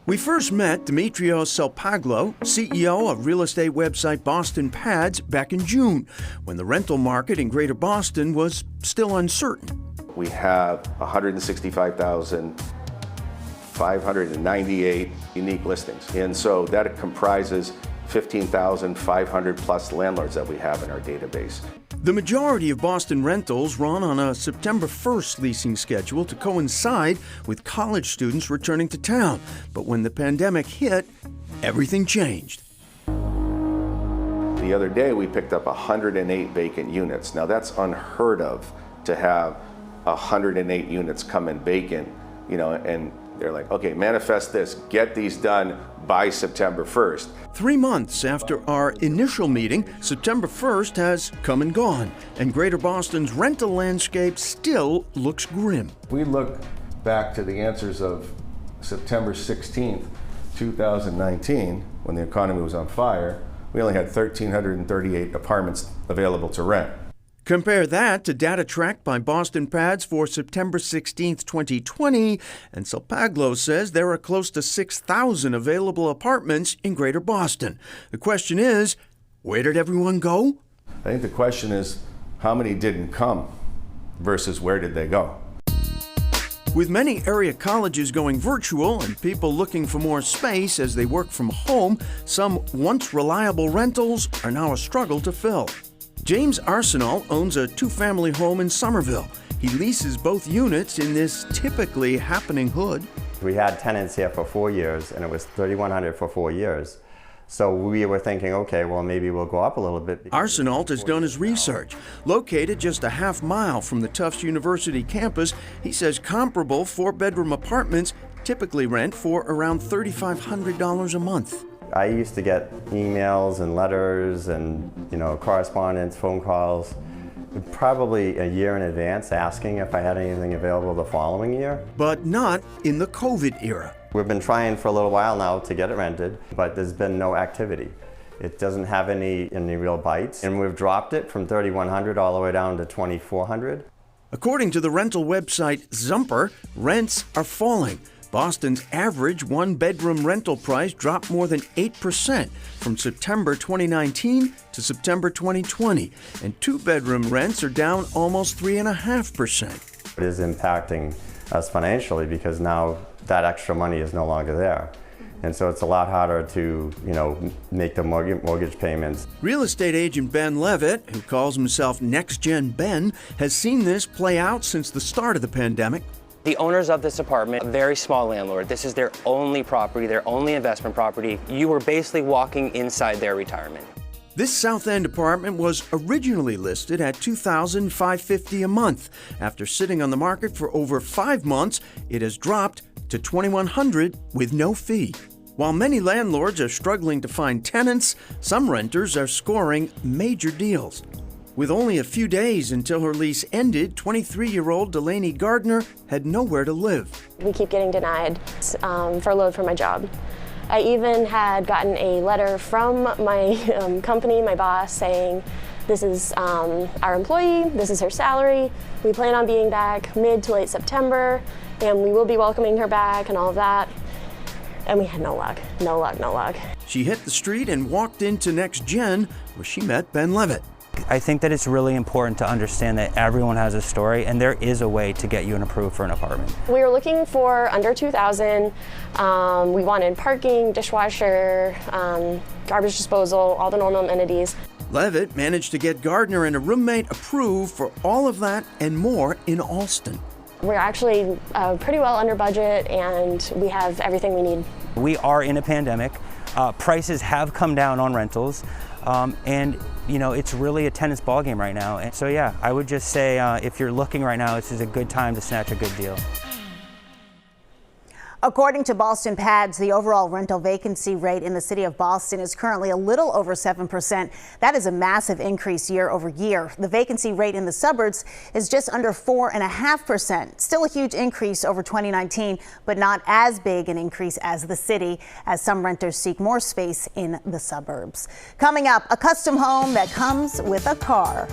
We first met Demetrios Salpoglou, CEO of real estate website BostonPads, back in June, when the rental market in Greater Boston was still uncertain. We have 165,598 unique listings, and so that comprises 15,500 plus landlords that we have in our database. The majority of Boston rentals run on a September 1st leasing schedule to coincide with college students returning to town. But when the pandemic hit, everything changed. The other day, we picked up 108 vacant units. Now, that's unheard of to have 108 units come in vacant, and they're like, okay, manifest this, get these done by September 1st. 3 months after our initial meeting, September 1st has come and gone, and Greater Boston's rental landscape still looks grim. We look back to the answers of September 16th, 2019, when the economy was on fire. We only had 1,338 apartments available to rent. Compare that to data tracked by BostonPads for September 16, 2020, and Salpoglou says there are close to 6,000 available apartments in Greater Boston. The question is, where did everyone go? I think the question is, how many didn't come versus where did they go? With many area colleges going virtual and people looking for more space as they work from home, some once reliable rentals are now a struggle to fill. James Arsenal owns a two-family home in Somerville. He leases both units in this typically happening hood. We had tenants here for 4 years, and it was $3,100 for 4 years. So we were thinking, okay, well, maybe we'll go up a little bit. Arsenal has done his research. Located just a half mile from the Tufts University campus, he says comparable four-bedroom apartments typically rent for around $3,500 a month. I used to get emails and letters and correspondence, phone calls, probably a year in advance asking if I had anything available the following year. But not in the COVID era. We've been trying for a little while now to get it rented, but there's been no activity. It doesn't have any real bites, and we've dropped it from $3,100 all the way down to $2,400. According to the rental website Zumper, rents are falling. Boston's average one-bedroom rental price dropped more than 8% from September 2019 to September 2020, and two-bedroom rents are down almost 3.5%. It is impacting us financially because now that extra money is no longer there. And so it's a lot harder to, make the mortgage payments. Real estate agent Ben Levitt, who calls himself Next Gen Ben, has seen this play out since the start of the pandemic. The owners of this apartment, a very small landlord, this is their only property, their only investment property. You were basically walking inside their retirement. This South End apartment was originally listed at $2,550 a month. After sitting on the market for over 5 months, it has dropped to $2,100 with no fee. While many landlords are struggling to find tenants, some renters are scoring major deals. With only a few days until her lease ended, 23-year-old Delaney Gardner had nowhere to live. We keep getting denied furloughed from my job. I even had gotten a letter from my company, my boss, saying, this is our employee, this is her salary, we plan on being back mid to late September, and we will be welcoming her back and all of that. And we had no luck. She hit the street and walked into Next Gen, where she met Ben Levitt. I think that it's really important to understand that everyone has a story, and there is a way to get you an approved for an apartment. We were looking for under $2,000. We wanted parking, dishwasher, garbage disposal, all the normal amenities. Levitt managed to get Gardner and a roommate approved for all of that and more in Alston. We're actually pretty well under budget, and we have everything we need. We are in a pandemic. Prices have come down on rentals, and it's really a tenant's ballgame right now. And so yeah, I would just say if you're looking right now, this is a good time to snatch a good deal. According to BostonPads, the overall rental vacancy rate in the city of Boston is currently a little over 7%. That is a massive increase year over year. The vacancy rate in the suburbs is just under 4.5%. Still a huge increase over 2019, but not as big an increase as the city, as some renters seek more space in the suburbs. Coming up, a custom home that comes with a car.